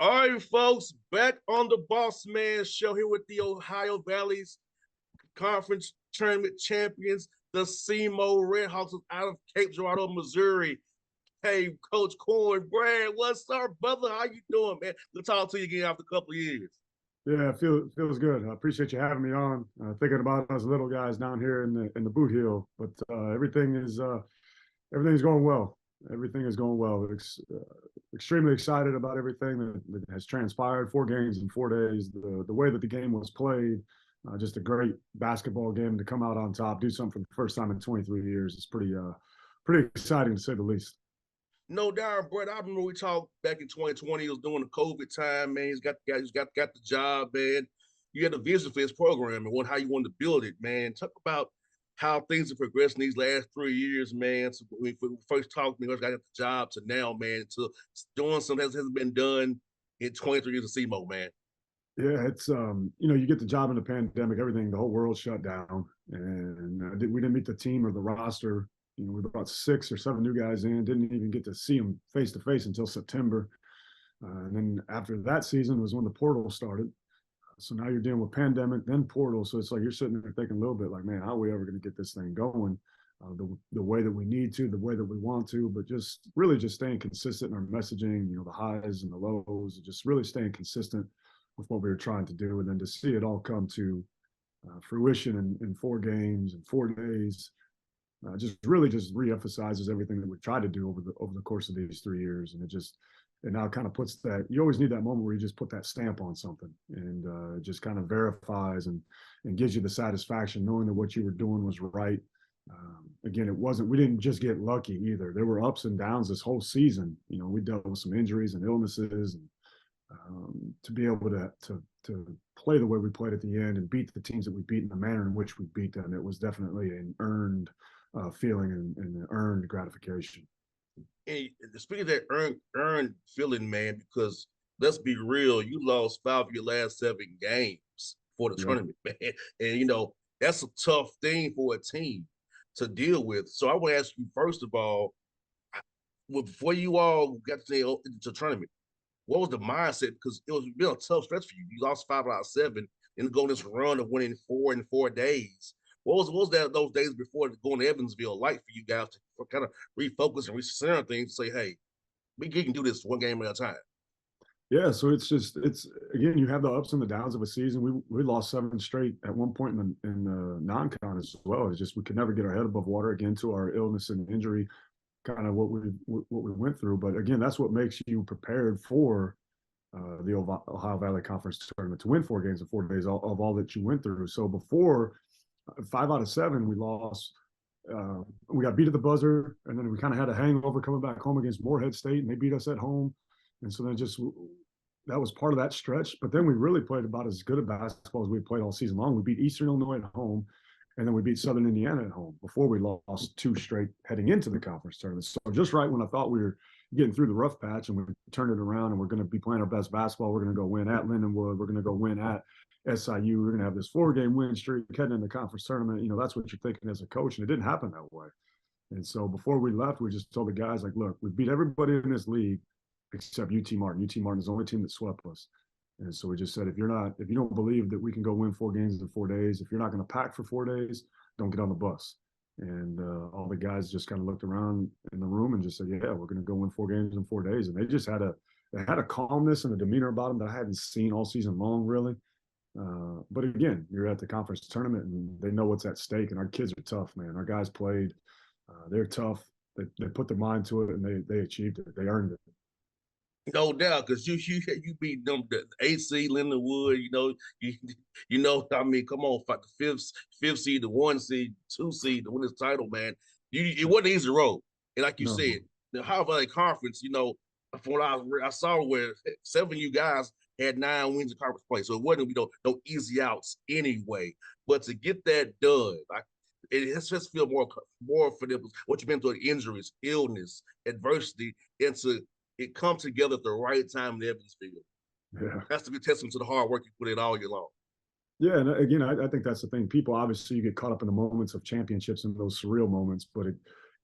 All right, folks, back on the Bossman show here with the Ohio Valley's Conference Tournament champions, the SEMO Redhawks out of Cape Girardeau, Missouri. Hey, Coach Korn, Brad, what's up, brother? How you doing, man? Good to talk to you again after a couple of years. Yeah, feels good. I appreciate you having me on. Thinking about us little guys down here in the boot heel, but everything's going well. Everything is going well. Extremely excited about everything that has transpired. 4 games in 4 days. The way that the game was played, just a great basketball game to come out on top, do something for the first time in 23 years. It's pretty exciting to say the least. No doubt, Brett. I remember we talked back in 2020. It was during the COVID time, man. He's got the job, man. You had a vision for his program and how you wanted to build it, man. Talk about how things have progressed in these last 3 years, man. So when we first talked, we got the job to now, man, to doing something that hasn't been done in 23 years of SEMO, man. Yeah, it's you get the job in the pandemic, everything, the whole world shut down, and we didn't meet the team or the roster. We brought 6 or 7 new guys in, didn't even get to see them face to face until September, and then after that season was when the portal started. So now you're dealing with pandemic, then portal. So it's like you're sitting there thinking a little bit like, man, how are we ever going to get this thing going? The way that we need to, the way that we want to, but just really just staying consistent in our messaging, the highs and the lows, just really staying consistent with what we were trying to do. And then to see it all come to fruition in 4 games and 4 days, just really just reemphasizes everything that we tried to do over the course of these 3 years. And it now kind of puts that, you always need that moment where you just put that stamp on something, and it just kind of verifies and gives you the satisfaction knowing that what you were doing was right. Again, we didn't just get lucky either. There were ups and downs this whole season. We dealt with some injuries and illnesses, and to be able to play the way we played at the end and beat the teams that we beat in the manner in which we beat them, it was definitely an earned feeling and an earned gratification. And speaking of that earned feeling, man, because let's be real, you lost 5 of your last 7 games for the Yeah. tournament, man. And that's a tough thing for a team to deal with. So I want to ask you, first of all, before you all got to the tournament, what was the mindset? Because it was been a tough stretch for you. You lost 5 out of 7 and go on this run of winning 4 in 4 days. What was that those days before going to Evansville like for you guys to kind of refocus and recenter things and say, hey, we can do this 1 game at a time? Yeah, so it's again, you have the ups and the downs of a season. We lost 7 straight at one point in the non-con as well. It's just we could never get our head above water again to our illness and injury, kind of what we went through. But again, that's what makes you prepared for the Ohio Valley Conference tournament to win 4 games in 4 days of all that you went through. So before 5 out of 7, we lost. We got beat at the buzzer, and then we kind of had a hangover coming back home against Morehead State, and they beat us at home. And so then that was part of that stretch. But then we really played about as good a basketball as we played all season long. We beat Eastern Illinois at home, and then we beat Southern Indiana at home before we lost 2 straight heading into the conference tournament. So just right when I thought we were getting through the rough patch and we turned it around and we're going to be playing our best basketball, we're going to go win at Lindenwood, we're going to go win at SIU, we're going to have this 4-game win streak heading in the conference tournament. That's what you're thinking as a coach, and it didn't happen that way. And so before we left, we just told the guys, like, look, we beat everybody in this league except UT Martin. UT Martin is the only team that swept us. And so we just said, if you don't believe that we can go win 4 games in 4 days, if you're not going to pack for 4 days, don't get on the bus. And all the guys just kind of looked around in the room and just said, yeah, we're going to go win 4 games in 4 days. And they just had a calmness and a demeanor about them that I hadn't seen all season long, really. But again, you're at the conference tournament and they know what's at stake. And our kids are tough, man. Our guys played. They're tough. They put their mind to it, and they achieved it. They earned it. No doubt, because you beat them the AC Lindenwood, I mean, come on, fight the fifth seed, the 1 seed, 2 seed to win this title, man. It wasn't an easy road. And like you No. said, the Ohio Valley Conference, from what I saw where 7 of you guys had 9 wins in conference play. So it wasn't no easy outs anyway. But to get that done, it just feel more for them what you've been through, injuries, illness, adversity, and to it comes together at the right time in Evansville. Yeah. That's to be testament to the hard work you put in all year long. Yeah, and again, I think that's the thing. People, obviously, you get caught up in the moments of championships and those surreal moments, but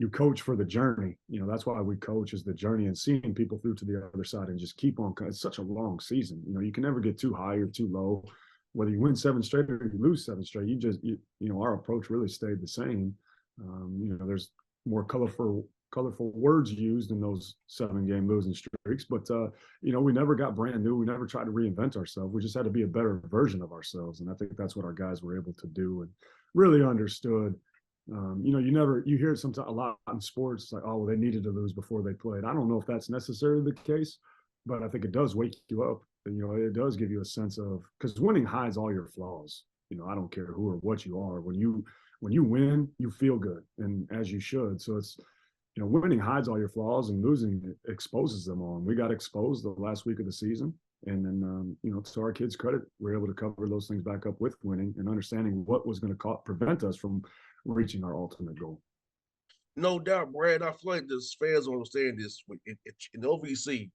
you coach for the journey. That's why we coach, is the journey and seeing people through to the other side and just keep on. It's such a long season. You can never get too high or too low. Whether you win 7 straight or you lose 7 straight, our approach really stayed the same. There's more colorful words used in those 7-game losing streaks, but we never got brand new. We never tried to reinvent ourselves. We just had to be a better version of ourselves, and I think that's what our guys were able to do and really understood. You hear it sometimes a lot in sports, like, oh, well, they needed to lose before they played. I don't know if that's necessarily the case, but I think it does wake you up. It does give you a sense of, because winning hides all your flaws. I don't care who or what you are. When you win, you feel good, and as you should. So it's, winning hides all your flaws, and losing exposes them all. And we got exposed the last week of the season. And then, to our kids' credit, we're able to cover those things back up with winning and understanding what was going to prevent us from reaching our ultimate goal. No doubt, Brad. I feel like the fans understand this. In OVC,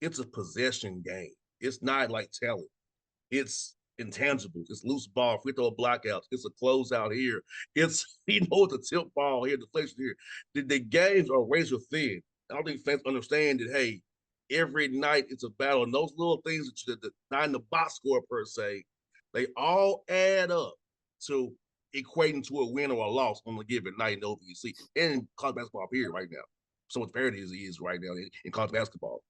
it's a possession game. It's not like talent. It's intangibles. It's loose ball, free throw blockouts. It's a closeout here. It's, it's a tilt ball here, deflection here. The games are razor thin. I don't think fans understand that, hey, every night it's a battle. And those little things that not in the box score per se, they all add up to equating to a win or a loss on a given night in OVC and in college basketball period right now. So much parity as it is right now in college basketball.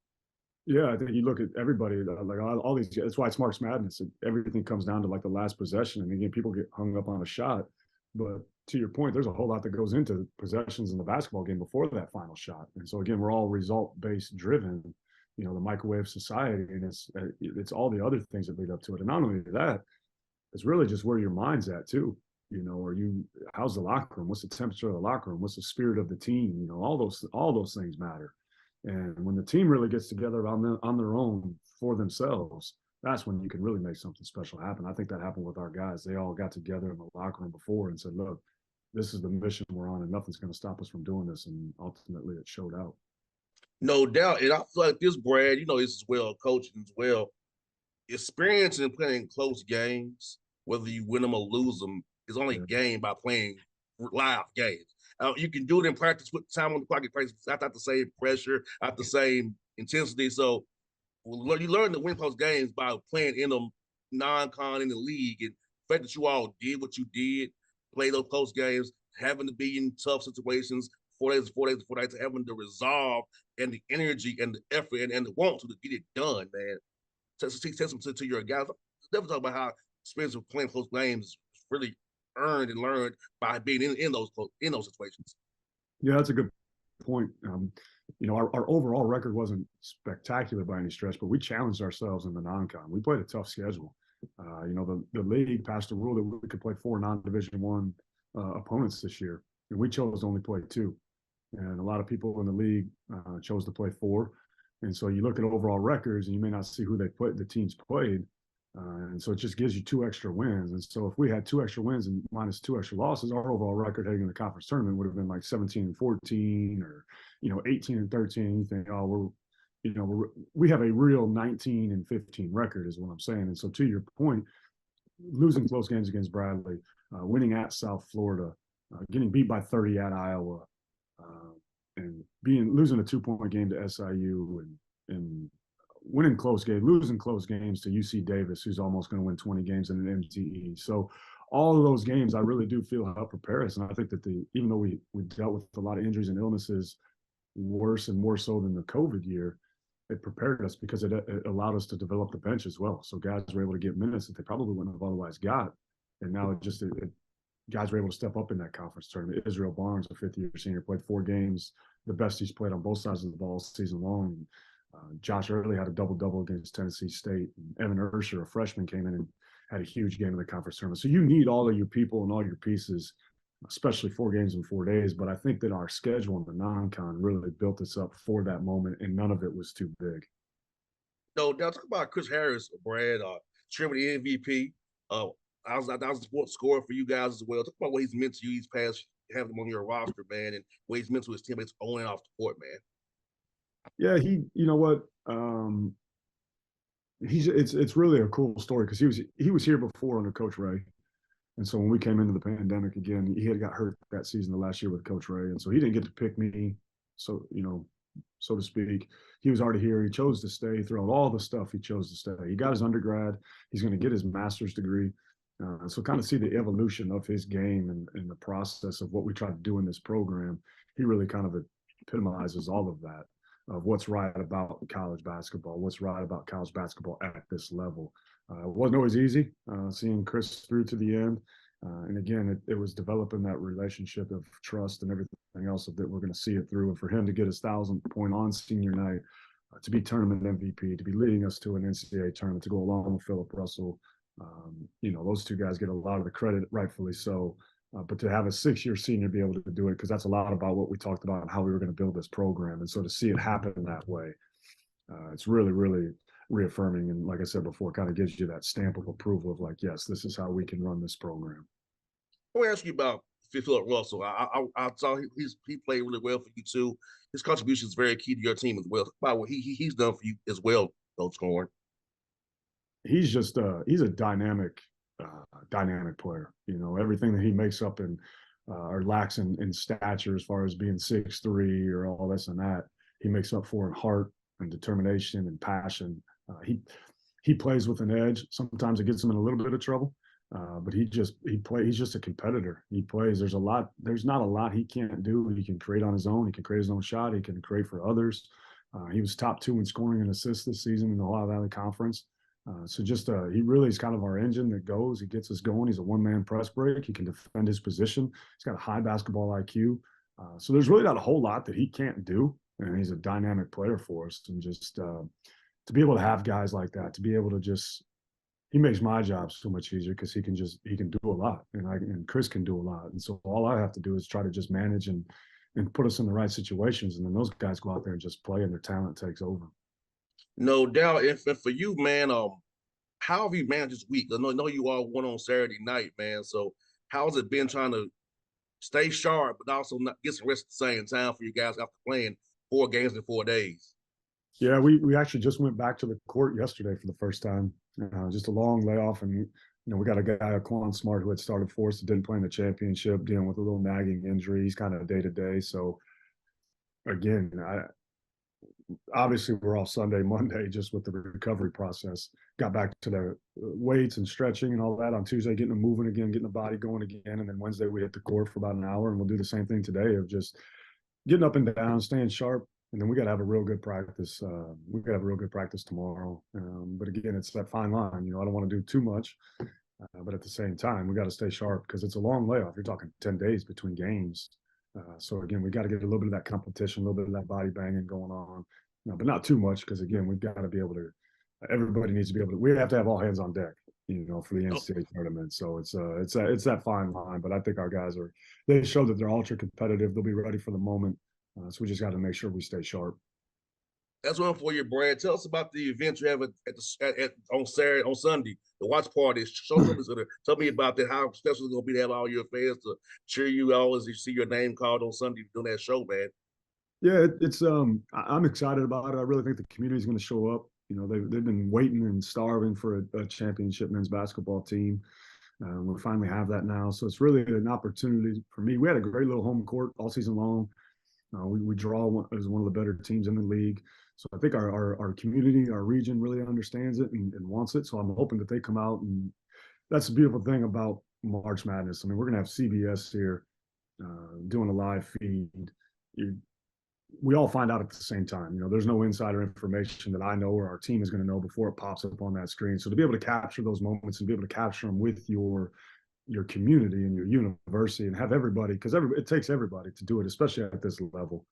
Yeah, I think you look at everybody, like all these. That's why it's March Madness. Everything comes down to like the last possession. And again, people get hung up on a shot, but to your point, there's a whole lot that goes into possessions in the basketball game before that final shot. And so again, we're all result-based driven. The microwave society, and it's all the other things that lead up to it. And not only that, it's really just where your mind's at too. How's the locker room? What's the temperature of the locker room? What's the spirit of the team? All those things matter. And when the team really gets together on their own for themselves, that's when you can really make something special happen. I think that happened with our guys. They all got together in the locker room before and said, look, this is the mission we're on, and nothing's going to stop us from doing this. And ultimately it showed out. No doubt. And I feel like this, Brad, this as well, coaching as well. Experience in playing close games, whether you win them or lose them, is only gained by playing live games. You can do it in practice with time on the clock in practice, not the same pressure, not the same intensity. So you learn to win close games by playing in them non-con in the league. And the fact that you all did what you did, play those close games, having to be in tough situations, 4 days, having the resolve and the energy and the effort and the want to get it done, man. Testament to your guys. Never talk about how experience of playing close games really earned and learned by being in those situations. Yeah, that's a good point. Our overall record wasn't spectacular by any stretch, but we challenged ourselves in the non-con. We played a tough schedule. The league passed a rule that we could play 4 non-Division I opponents this year, and we chose to only play 2. And a lot of people in the league chose to play 4. And so you look at overall records, and you may not see who the teams played. And so it just gives you 2 extra wins. And so if we had 2 extra wins and minus 2 extra losses, our overall record heading in the conference tournament would have been like 17-14 or 18-13. You think, oh, we have a real 19-15 record, is what I'm saying. And so to your point, losing close games against Bradley, winning at South Florida, getting beat by 30 at Iowa, and losing a 2-point game to SIU, and winning close games, losing close games to UC Davis, who's almost going to win 20 games in an MTE. So all of those games, I really do feel help prepare us. And I think that even though we dealt with a lot of injuries and illnesses, worse and more so than the COVID year, it prepared us because it allowed us to develop the bench as well. So guys were able to get minutes that they probably wouldn't have otherwise got. And now guys were able to step up in that conference tournament. Israel Barnes, a 5th-year senior, played 4 games, the best he's played on both sides of the ball season long. Josh Early had a double-double against Tennessee State. And Evan Ursher, a freshman, came in and had a huge game in the conference tournament. So you need all of your people and all your pieces, especially 4 games in 4 days. But I think that our schedule in the non-con really built us up for that moment, and none of it was too big. No, now talk about Chris Harris, Brad, Trinity MVP. I was the sports scorer for you guys as well. Talk about what he's meant to you these past, having him on your roster, man, and what he's meant to his teammates on and off the court, man. Yeah, you know what? It's really a cool story because he was here before under Coach Ray, And so when we came into the pandemic again, he had got hurt that season, the last year with Coach Ray, and so he didn't get to pick me. So so to speak, he was already here. He chose to stay throughout all the stuff. He chose to stay. He got his undergrad. He's going to get his master's degree. So kind of see the evolution of his game and the process of what we try to do in this program. He really kind of epitomizes all of that, of what's right about college basketball, what's right about college basketball at this level. It wasn't always easy seeing Chris through to the end. And again, it was developing that relationship of trust and everything else that we're going to see it through. And for him to get his 1,000-point on senior night, to be tournament MVP, to be leading us to an NCAA tournament, to go along with Philip Russell, those two guys get a lot of the credit, rightfully so. But to have a 6-year senior be able to do it, because that's a lot about what we talked about and how we were going to build this program. And so to see it happen that way, it's really, really reaffirming. And like I said before, kind of gives you that stamp of approval of like, yes, this is how we can run this program. I want to ask you about Philip Russell. I saw he played really well for you too. His contribution is very key to your team as well. About what he's done for you as well, Coach Korn. He's just he's a dynamic player. Everything that he makes up in or lacks in stature as far as being 6'3" or all this and that, he makes up for in heart and determination and passion. He plays with an edge. Sometimes it gets him in a little bit of trouble, but he's just a competitor. He plays. There's not a lot he can't do. He can create on his own. He can create his own shot. He can create for others. He was top 2 in scoring and assists this season in the Ohio Valley Conference. He really is kind of our engine that goes. He gets us going. He's a one-man press break. He can defend his position. He's got a high basketball IQ. So there's really not a whole lot that he can't do. And he's a dynamic player for us. And just to be able to have guys like that, to be able to he makes my job so much easier because he can do a lot, and Chris can do a lot. And so all I have to do is try to just manage and put us in the right situations. And then those guys go out there and just play, and their talent takes over. No doubt. And for you, man, how have you managed this week? I know you all won on Saturday night, man. So how's it been trying to stay sharp, but also not get some rest at the same time for you guys after playing 4 games in 4 days? Yeah, we actually just went back to the court yesterday for the first time. Just a long layoff, and we got a guy, Quan Smart, who had started for us that didn't play in the championship, dealing with a little nagging injury. He's kind of day to day. So again, obviously we're off Sunday, Monday, just with the recovery process. Got back to the weights and stretching and all that on Tuesday, getting them moving again, getting the body going again. And then Wednesday we hit the court for about an hour, and we'll do the same thing today of just getting up and down, staying sharp. And then we got to have a real good practice. We got to have a real good practice tomorrow. But again, it's that fine line. I don't want to do too much, but at the same time, we got to stay sharp because it's a long layoff. You're talking 10 days between games. So again, we got to get a little bit of that competition, a little bit of that body banging going on, but not too much because again, we've got to be able to. Everybody needs to be able to. We have to have all hands on deck, for the NCAA tournament. So it's that fine line. But I think our guys they show that they're ultra competitive. They'll be ready for the moment. So we just got to make sure we stay sharp. That's one for you, Brad. Tell us about the event you have on Saturday, on Sunday, the watch party. Tell me about that. How special it's going to be to have all your fans to cheer you all as you see your name called on Sunday doing that show, man. Yeah, I'm excited about it. I really think the community is going to show up. They've been waiting and starving for a championship men's basketball team. We finally have that now. So it's really an opportunity for me. We had a great little home court all season long. We draw as one of the better teams in the league. So I think our community, our region really understands it and wants it. So I'm hoping that they come out. And that's the beautiful thing about March Madness. I mean, we're going to have CBS here doing a live feed. We all find out at the same time. There's no insider information that I know or our team is going to know before it pops up on that screen. So to be able to capture those moments and be able to capture them with your community and your university and have everybody, because it takes everybody to do it, especially at this level.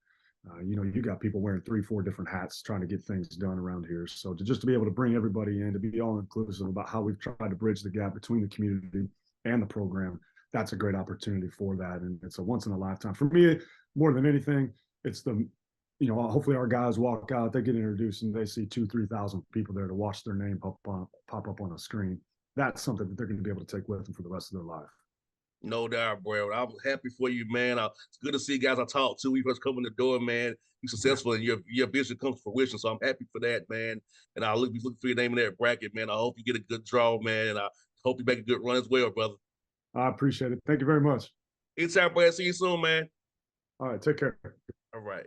You got people wearing 3-4 different hats trying to get things done around here. So to be able to bring everybody in, to be all inclusive about how we've tried to bridge the gap between the community and the program, that's a great opportunity for that. And it's a once in a lifetime. For me, more than anything, it's hopefully our guys walk out, they get introduced, and they see 2,000-3,000 people there to watch their name pop up on a screen. That's something that they're going to be able to take with them for the rest of their life. No doubt, bro. I'm happy for you, man. It's good to see guys I talked to. We first come in the door, man. You're successful and your vision comes to fruition. So I'm happy for that, man. And I'll look for your name in that bracket, man. I hope you get a good draw, man. And I hope you make a good run as well, brother. I appreciate it. Thank you very much. Anytime, Brad. See you soon, man. All right, take care. All right.